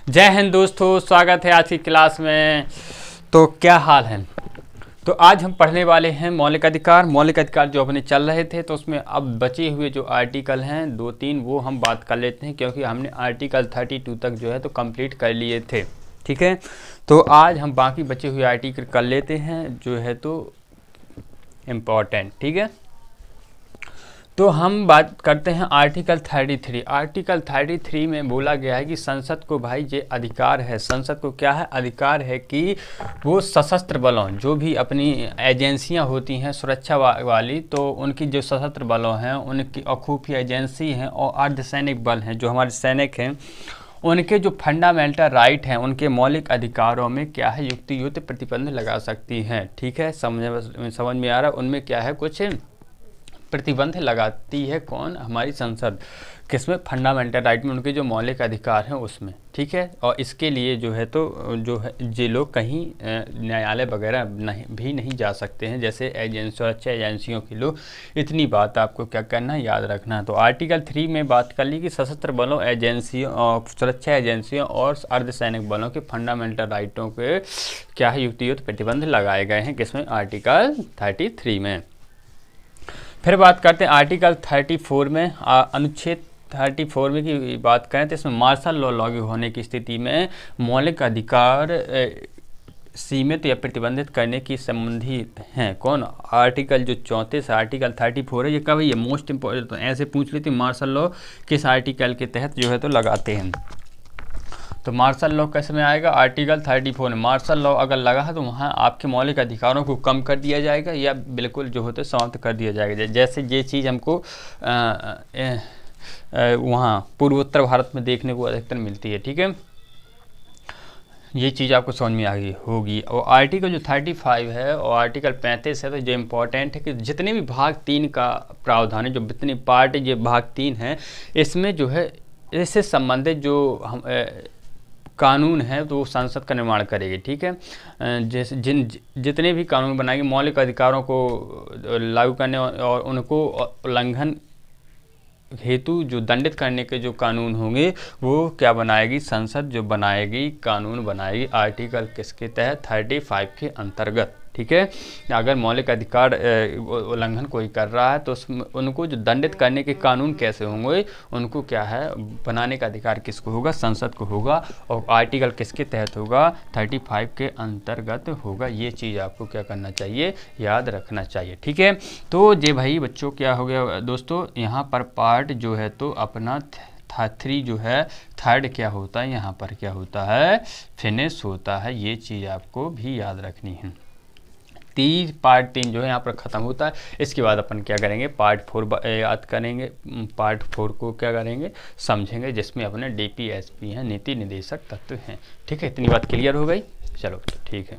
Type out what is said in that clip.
जय हिंद दोस्तों, स्वागत है आज की क्लास में। तो क्या हाल है। तो आज हम पढ़ने वाले हैं मौलिक अधिकार जो अपने चल रहे थे। तो उसमें अब बचे हुए जो आर्टिकल हैं 2-3 वो हम बात कर लेते हैं, क्योंकि हमने आर्टिकल 32 तक जो है तो कंप्लीट कर लिए थे। ठीक है, तो आज हम बाकी बचे हुए आर्टिकल कर लेते हैं जो है तो इम्पॉर्टेंट। ठीक है, तो हम बात करते हैं आर्टिकल 33। आर्टिकल 33 में बोला गया है कि संसद को भाई ये अधिकार है, संसद को क्या है, अधिकार है कि वो सशस्त्र बलों जो भी अपनी एजेंसियां होती हैं सुरक्षा वाली, तो उनकी जो सशस्त्र बलों हैं, उनकी खुफिया एजेंसी हैं और अर्धसैनिक बल हैं, जो हमारे सैनिक हैं, उनके जो फंडामेंटल राइट हैं, उनके मौलिक अधिकारों में क्या है युक्त प्रतिबंध लगा सकती हैं। ठीक है, समझ में आ रहा है। उनमें क्या है, कुछ प्रतिबंध लगाती है कौन, हमारी संसद। किसमें, फंडामेंटल राइट में, उनके जो मौलिक अधिकार हैं उसमें। ठीक है, और इसके लिए जो है तो जो है ये लोग कहीं न्यायालय वगैरह नहीं जा सकते हैं, जैसे सुरक्षा एजेंसियों के लोग। इतनी बात आपको क्या करना है, याद रखना है। तो आर्टिकल 3 में बात कर ली कि सशस्त्र बलों, एजेंसियों और सुरक्षा एजेंसियों और अर्धसैनिक बलों के फंडामेंटल राइटों के क्या है युक्त प्रतिबंध लगाए गए हैं, किसमें, आर्टिकल 33 में। फिर बात करते हैं आर्टिकल 34 में। अनुच्छेद 34 में की बात करें तो इसमें मार्शल लॉ लागू होने की स्थिति में मौलिक अधिकार सीमित या प्रतिबंधित करने की संबंधित हैं कौन, आर्टिकल जो 34 आर्टिकल 34 है। ये कब है, ये मोस्ट इंपॉर्टेंट। तो ऐसे पूछ लेते हैं मार्शल लॉ किस आर्टिकल के तहत जो है तो लगाते हैं। तो मार्शल लॉ कैसे में आएगा, आर्टिकल 34 में मार्शल लॉ अगर लगा है तो वहाँ आपके मौलिक अधिकारों को कम कर दिया जाएगा या बिल्कुल जो होते समाप्त कर दिया जाएगा। जैसे ये चीज़ हमको वहाँ पूर्वोत्तर भारत में देखने को अधिकतर मिलती है। ठीक है, ये चीज़ आपको समझ में आ गई होगी। और आर्टिकल जो 35 है और आर्टिकल 35 है, तो जो इम्पोर्टेंट है कि जितने भी भाग 3 का प्रावधान है, जो जितनी पार्ट ये भाग 3 है, इसमें जो है इससे संबंधित जो हम कानून है तो संसद का निर्माण करेगी। ठीक है, जैसे जितने भी कानून बनाएंगे मौलिक अधिकारों को लागू करने और उनको उल्लंघन हेतु जो दंडित करने के जो कानून होंगे वो क्या बनाएगी, संसद जो बनाएगी, कानून बनाएगी आर्टिकल किसके तहत, 35 के अंतर्गत। ठीक है, अगर मौलिक अधिकार उल्लंघन कोई कर रहा है तो उनको जो दंडित करने के कानून कैसे होंगे, उनको क्या है बनाने का अधिकार किसको होगा, संसद को होगा। और आर्टिकल किसके तहत होगा, 35 के अंतर्गत होगा। ये चीज़ आपको क्या करना चाहिए, याद रखना चाहिए। ठीक है, तो ये भाई बच्चों क्या हो गया दोस्तों, यहाँ पर पार्ट जो है तो अपना 3 जो है, थर्ड क्या होता है, यहाँ पर क्या होता है, फिनिश होता है। ये चीज़ आपको भी याद रखनी है। पार्ट 3 जो है यहाँ पर ख़त्म होता है। इसके बाद अपन क्या करेंगे, पार्ट 4 याद करेंगे, पार्ट 4 को क्या करेंगे, समझेंगे, जिसमें अपने DPSP हैं, नीति निदेशक तत्व हैं। ठीक है, इतनी बात क्लियर हो गई। चलो ठीक है।